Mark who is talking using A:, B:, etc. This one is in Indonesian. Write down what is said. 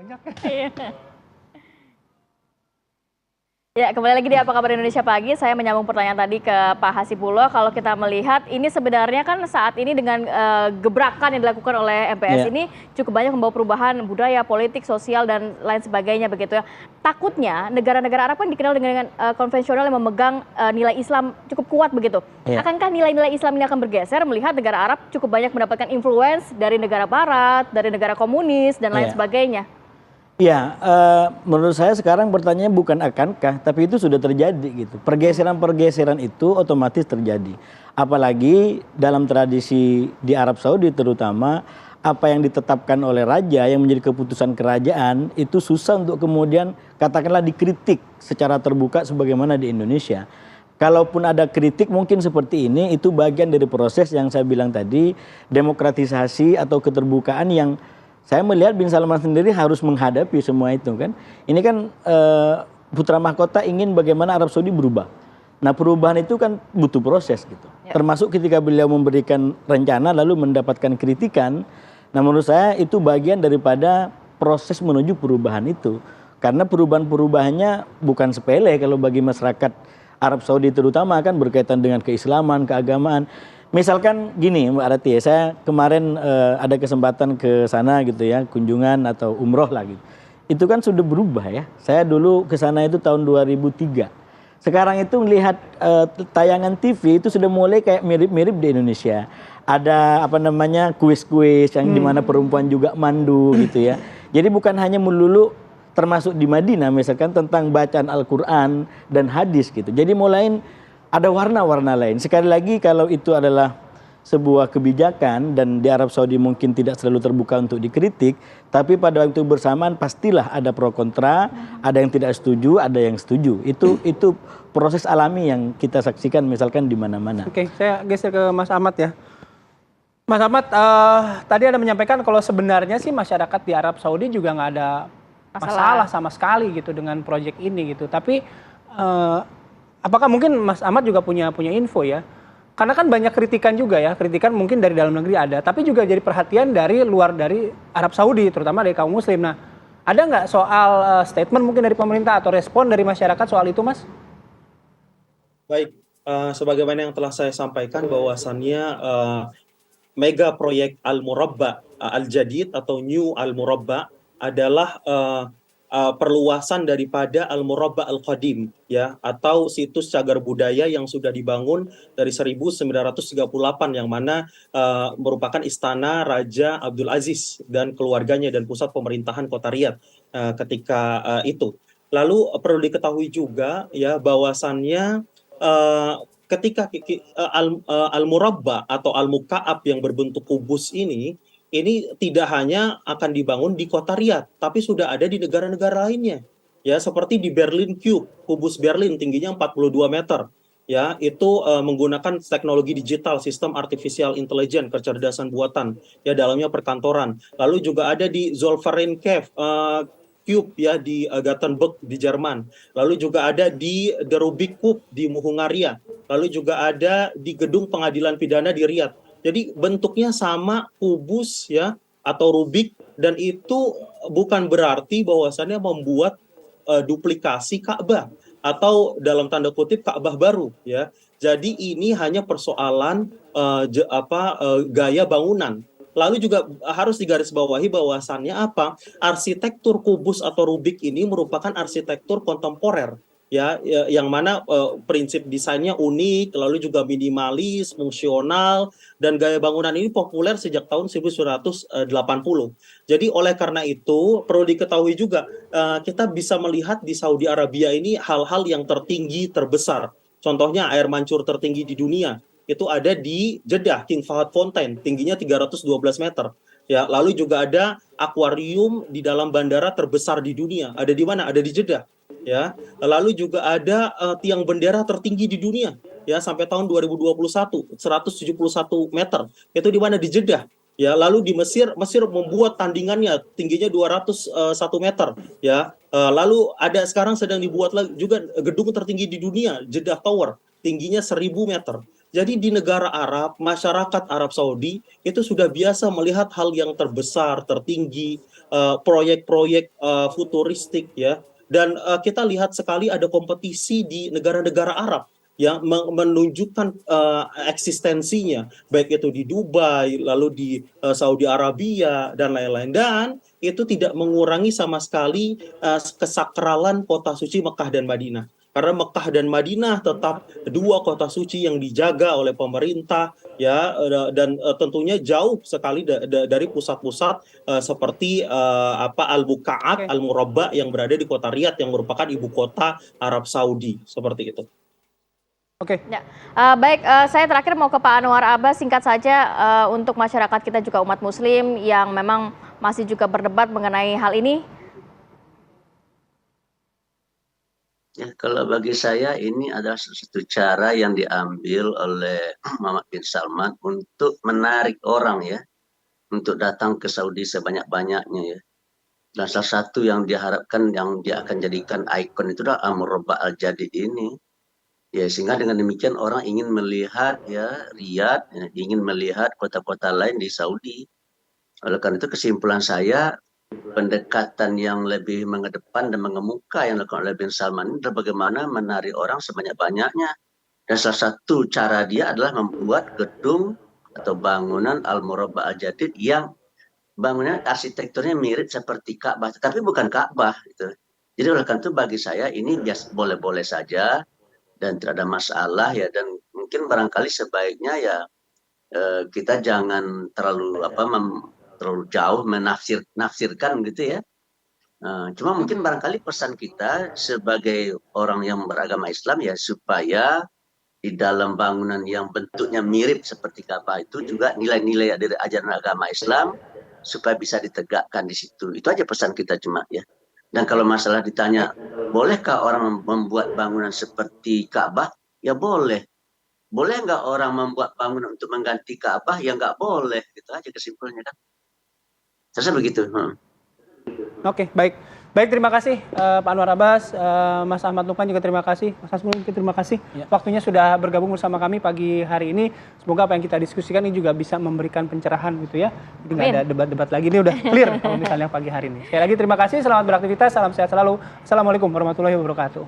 A: banyak.
B: Iya. Ya, kembali lagi di Apa Kabar Indonesia Pagi. Saya menyambung pertanyaan tadi ke Pak Hasibulo. Kalau kita melihat ini sebenarnya kan saat ini dengan gebrakan yang dilakukan oleh MPS ini cukup banyak membawa perubahan budaya, politik, sosial dan lain sebagainya begitu ya. Takutnya negara-negara Arab kan dikenal dengan konvensional yang memegang nilai Islam cukup kuat begitu. Akankah nilai-nilai Islam ini akan bergeser melihat negara Arab cukup banyak mendapatkan influence dari negara Barat, dari negara komunis dan lain sebagainya?
C: Ya, menurut saya sekarang pertanyaannya bukan akankah, tapi itu sudah terjadi gitu. Pergeseran-pergeseran itu otomatis terjadi. Apalagi dalam tradisi di Arab Saudi terutama, apa yang ditetapkan oleh raja yang menjadi keputusan kerajaan itu susah untuk kemudian katakanlah dikritik secara terbuka sebagaimana di Indonesia. Kalaupun ada kritik mungkin seperti ini, itu bagian dari proses yang saya bilang tadi, demokratisasi atau keterbukaan yang saya melihat Bin Salman sendiri harus menghadapi semua itu kan. Ini kan putra mahkota ingin bagaimana Arab Saudi berubah. Nah perubahan itu kan butuh proses gitu. Termasuk ketika beliau memberikan rencana lalu mendapatkan kritikan. Nah menurut saya itu bagian daripada proses menuju perubahan itu. Karena perubahan-perubahannya bukan sepele kalau bagi masyarakat Arab Saudi terutama kan berkaitan dengan keislaman, keagamaan. Misalkan gini Mbak Rati ya, saya kemarin ada kesempatan ke sana gitu ya, kunjungan atau umroh lah gitu. Itu kan sudah berubah ya. Saya dulu ke sana itu tahun 2003. Sekarang itu melihat tayangan TV itu sudah mulai kayak mirip-mirip di Indonesia. Ada apa namanya kuis-kuis yang dimana perempuan juga mandu gitu ya. Jadi bukan hanya melulu termasuk di Madinah misalkan tentang bacaan Al-Quran dan hadis gitu. Jadi mulai ada warna-warna lain. Sekali lagi kalau itu adalah sebuah kebijakan dan di Arab Saudi mungkin tidak selalu terbuka untuk dikritik, tapi pada waktu bersamaan pastilah ada pro kontra, ada yang tidak setuju, ada yang setuju. Itu proses alami yang kita saksikan misalkan di mana-mana.
A: Oke, saya geser ke Mas Ahmad ya. Mas Ahmad, tadi ada menyampaikan kalau sebenarnya sih masyarakat di Arab Saudi juga nggak ada masalah sama sekali gitu dengan proyek ini gitu. Tapi apakah mungkin Mas Ahmad juga punya info ya? Karena kan banyak kritikan juga ya, kritikan mungkin dari dalam negeri ada, tapi juga jadi perhatian dari luar dari Arab Saudi, terutama dari kaum muslim. Nah, ada nggak soal statement mungkin dari pemerintah atau respon dari masyarakat soal itu, Mas?
D: Baik, sebagaimana yang telah saya sampaikan bahwasannya mega proyek Al-Murabba Al-Jadid atau New Al-Murabba adalah perluasan daripada Al-Murabba Al-Qadim ya, atau situs cagar budaya yang sudah dibangun dari 1938 yang mana merupakan istana Raja Abdul Aziz dan keluarganya dan pusat pemerintahan kota Riyadh ketika itu. Lalu perlu diketahui juga ya bahwasannya ketika Al-Murabba atau Al-Muka'ab yang berbentuk kubus ini tidak hanya akan dibangun di kota Riyadh, tapi sudah ada di negara-negara lainnya. Ya, seperti di Berlin Cube, kubus Berlin tingginya 42 meter. Ya, itu menggunakan teknologi digital, sistem artificial intelligence, kecerdasan buatan, ya dalamnya perkantoran. Lalu juga ada di Zollverein Cube ya di Gothenburg di Jerman. Lalu juga ada di The Rubik Cube di Hungaria. Lalu juga ada di Gedung Pengadilan Pidana di Riyadh. Jadi bentuknya sama, kubus ya atau Rubik, dan itu bukan berarti bahwasannya membuat duplikasi Ka'bah atau dalam tanda kutip Ka'bah baru ya. Jadi ini hanya persoalan gaya bangunan. Lalu juga harus digarisbawahi bahwasannya arsitektur kubus atau Rubik ini merupakan arsitektur kontemporer ya, yang mana prinsip desainnya unik, lalu juga minimalis, fungsional, dan gaya bangunan ini populer sejak tahun 1980. Jadi oleh karena itu perlu diketahui juga kita bisa melihat di Saudi Arabia ini hal-hal yang tertinggi terbesar. Contohnya air mancur tertinggi di dunia itu ada di Jeddah, King Fahd Fountain, tingginya 312 meter. Ya, lalu juga ada akuarium di dalam bandara terbesar di dunia. Ada di mana? Ada di Jeddah. Ya, lalu juga ada tiang bendera tertinggi di dunia. Ya, sampai tahun 2021, 171 meter. Itu di mana? Di Jeddah. Ya, lalu di Mesir membuat tandingannya tingginya 201 meter. Ya, lalu ada sekarang sedang dibuat juga gedung tertinggi di dunia, Jeddah Tower, tingginya 1000 meter. Jadi di negara Arab, masyarakat Arab Saudi itu sudah biasa melihat hal yang terbesar, tertinggi, proyek-proyek futuristik ya. Dan kita lihat sekali ada kompetisi di negara-negara Arab yang menunjukkan eksistensinya, baik itu di Dubai, lalu di Saudi Arabia dan lain-lain. Dan itu tidak mengurangi sama sekali kesakralan kota suci Mekah dan Madinah. Karena Mekah dan Madinah tetap dua kota suci yang dijaga oleh pemerintah ya, dan tentunya jauh sekali dari pusat-pusat seperti Al-Buqa'at,
A: Oke.
D: Al-Murabba yang berada di kota Riyadh yang merupakan ibu kota Arab Saudi seperti itu.
A: Oke.
B: Ya, baik, saya terakhir mau ke Pak Anwar Abbas, singkat saja untuk masyarakat kita juga umat Muslim yang memang masih juga berdebat mengenai hal ini.
E: Ya, kalau bagi saya ini adalah satu cara yang diambil oleh Muhammad bin Salman untuk menarik orang ya, untuk datang ke Saudi sebanyak-banyaknya ya. Dan salah satu yang diharapkan yang dia akan jadikan ikon itu adalah Al-Murabba Al-Jadid ini. Ya, sehingga dengan demikian orang ingin melihat ya Riyadh, ya, ingin melihat kota-kota lain di Saudi. Oleh karena itu kesimpulan saya, pendekatan yang lebih mengedepan dan mengemuka yang dilakukan oleh bin Salman ini adalah bagaimana menarik orang sebanyak-banyaknya. Dan salah satu cara dia adalah membuat gedung atau bangunan Al-Murabba Al-Jadid yang bangunan arsitekturnya mirip seperti Ka'bah, tapi bukan Ka'bah gitu. Jadi oleh karena itu bagi saya ini biasa boleh-boleh saja dan tidak ada masalah ya, dan mungkin barangkali sebaiknya ya kita jangan terlalu terlalu jauh menafsirkan gitu ya. Cuma mungkin barangkali pesan kita sebagai orang yang beragama Islam ya, supaya di dalam bangunan yang bentuknya mirip seperti Ka'bah itu juga nilai-nilai dari ajaran agama Islam supaya bisa ditegakkan di situ. Itu aja pesan kita cuma ya. Dan kalau masalah ditanya, bolehkah orang membuat bangunan seperti Ka'bah? Ya boleh. Boleh nggak orang membuat bangunan untuk mengganti Ka'bah? Ya nggak boleh. Gitu aja kesimpulannya kan. Saya begitu.
A: Oke, baik. Baik, terima kasih Pak Anwar Abbas, Mas Ahmad Lukman juga terima kasih, Mas Hasbul terima kasih. Waktunya sudah bergabung bersama kami pagi hari ini. Semoga apa yang kita diskusikan ini juga bisa memberikan pencerahan gitu ya. Jadi nggak ada debat-debat lagi, ini udah clear kalau misalnya pagi hari ini. Sekali lagi terima kasih, selamat beraktivitas, salam sehat selalu. Assalamualaikum warahmatullahi wabarakatuh.